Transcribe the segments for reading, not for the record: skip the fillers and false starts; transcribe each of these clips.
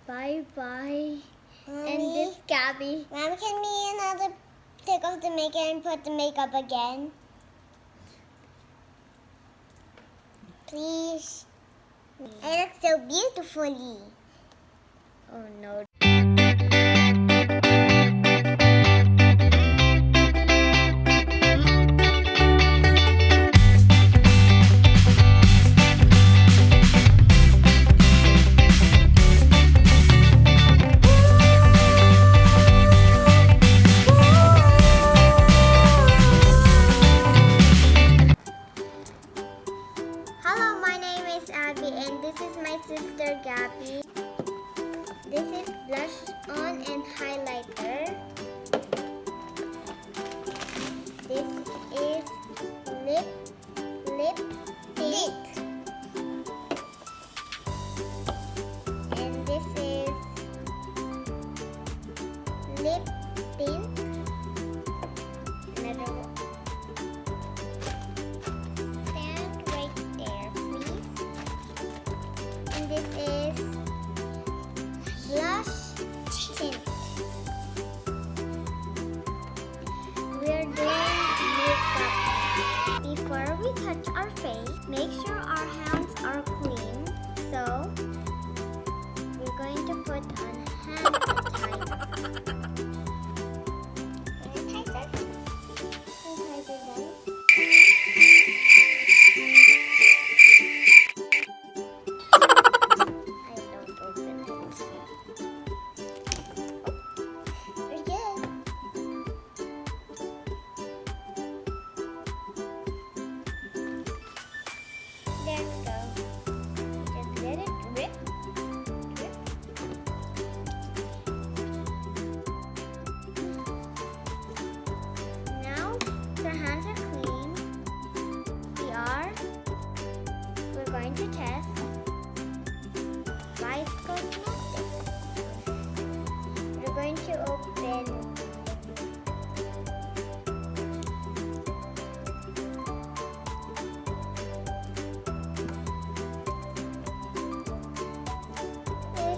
Bye-bye. Mommy, And this Gabby. Mommy, can me another take off the makeup and put the makeup again? Please. I look so beautifully. Oh no. Hello, my name is Abbie and this is my sister Gabby. This is blush on and highlighter. This is lip tint. And this is lip tint. Another one. Stand right there, please. And this is blush tint. We're doing makeup. Before we touch our face, make sure our hands are clean. So, we're going to put on hand sanitizer. Sanitizer done. I don't open it. We're good. There we go. Just let it drip. Drip. Now the hands are clean. We're going to test Vice Cosmetics. We're going to open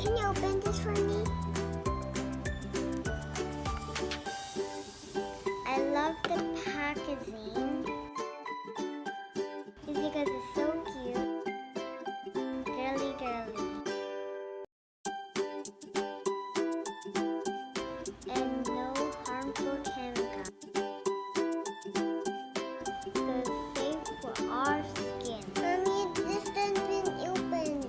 Can you open this for me? I love the packaging. It's because it's so cute. Girly, girly. And no harmful chemicals. So it's safe for our skin. Mommy, this hasn't been opened.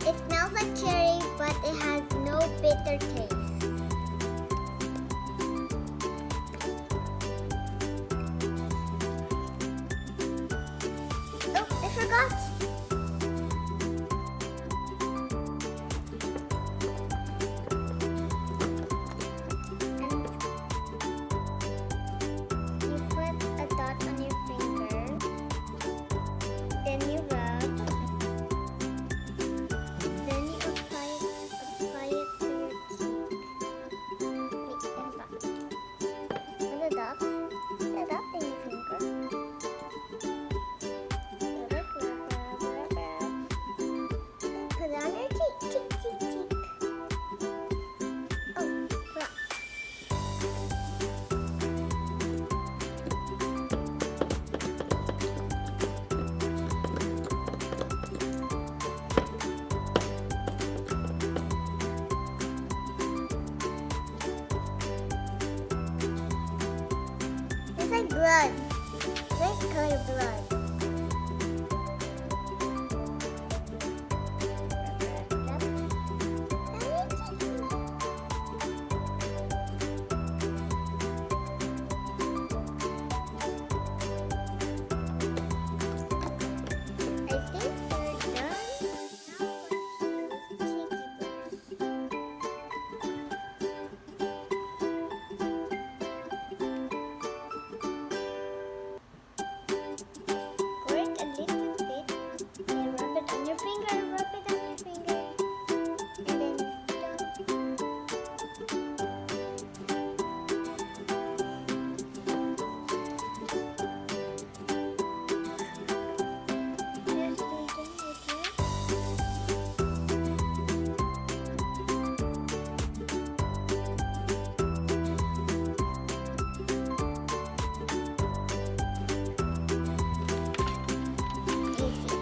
It smells like cherry, but it has no bitter taste. Oh, I forgot. And you put a dot on your finger, then you rub. Then you apply it to your cheek. Wait, and back. Put a dot in your finger. Rub. And put it on your cheek. Oh, crap. It's like blood. Red color blood. I think we're done. Now let's use cheeky brush.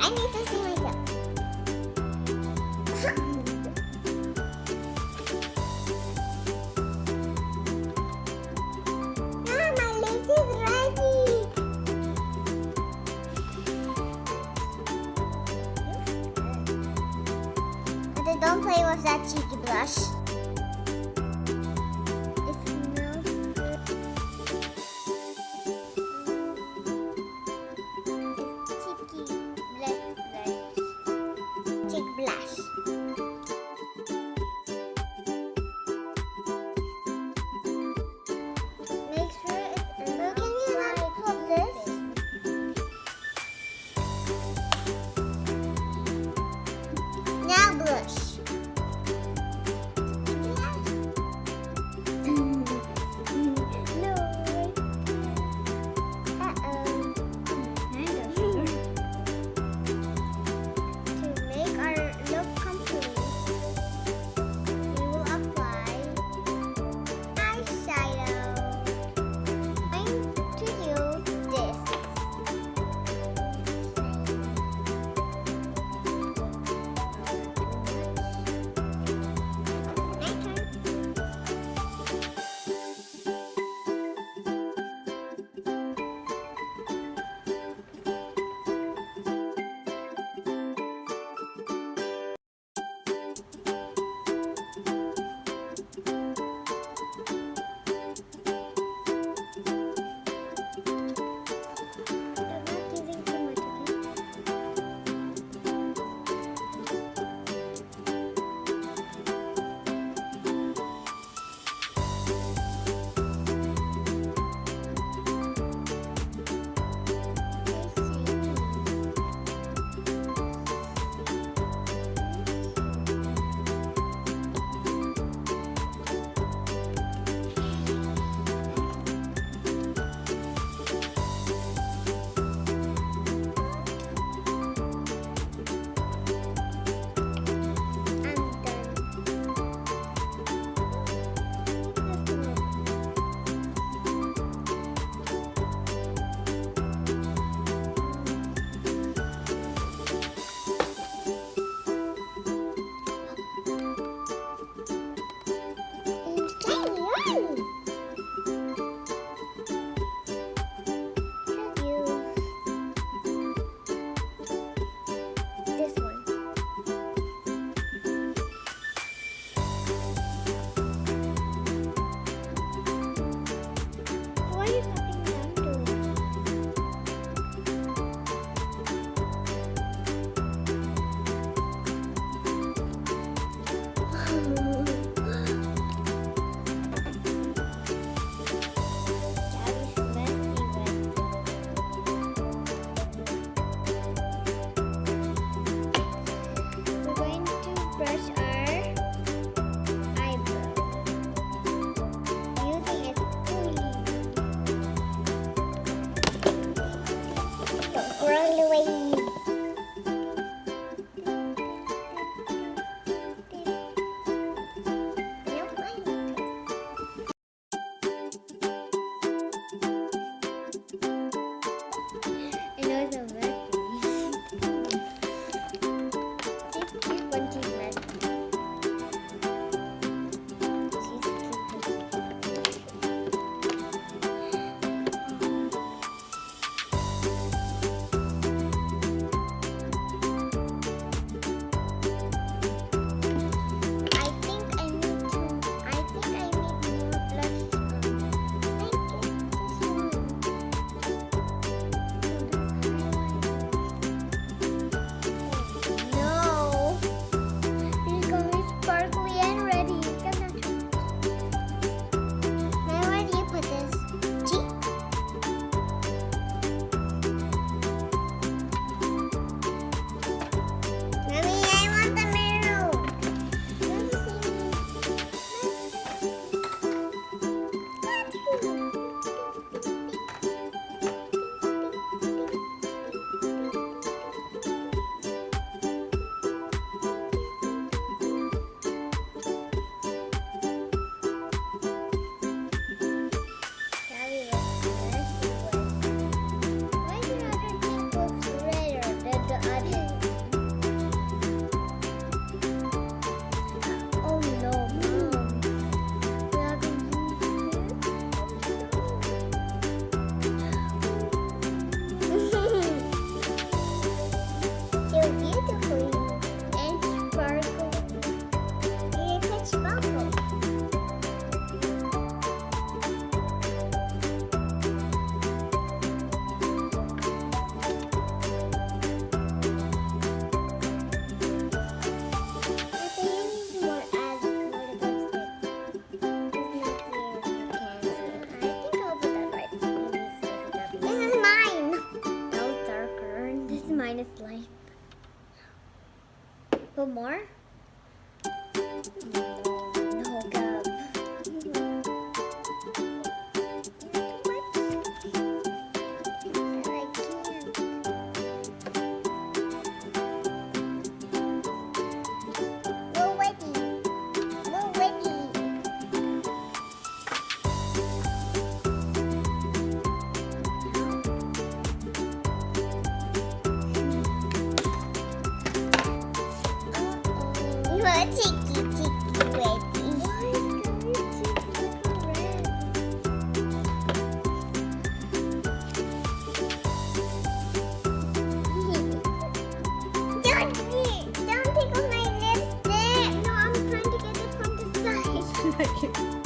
I need to see myself. Ah, my lips is ready. But don't play with that cheeky blush. It smells good. Cheeky blush. Cheek blush. Make sure it's enough. Can you not hold this? Now blush. No. To make our look complete, we will apply eyeshadow. I'm going to use this. My turn. I'm not using too much, okay? This one. Why are you tapping down to it? Okay.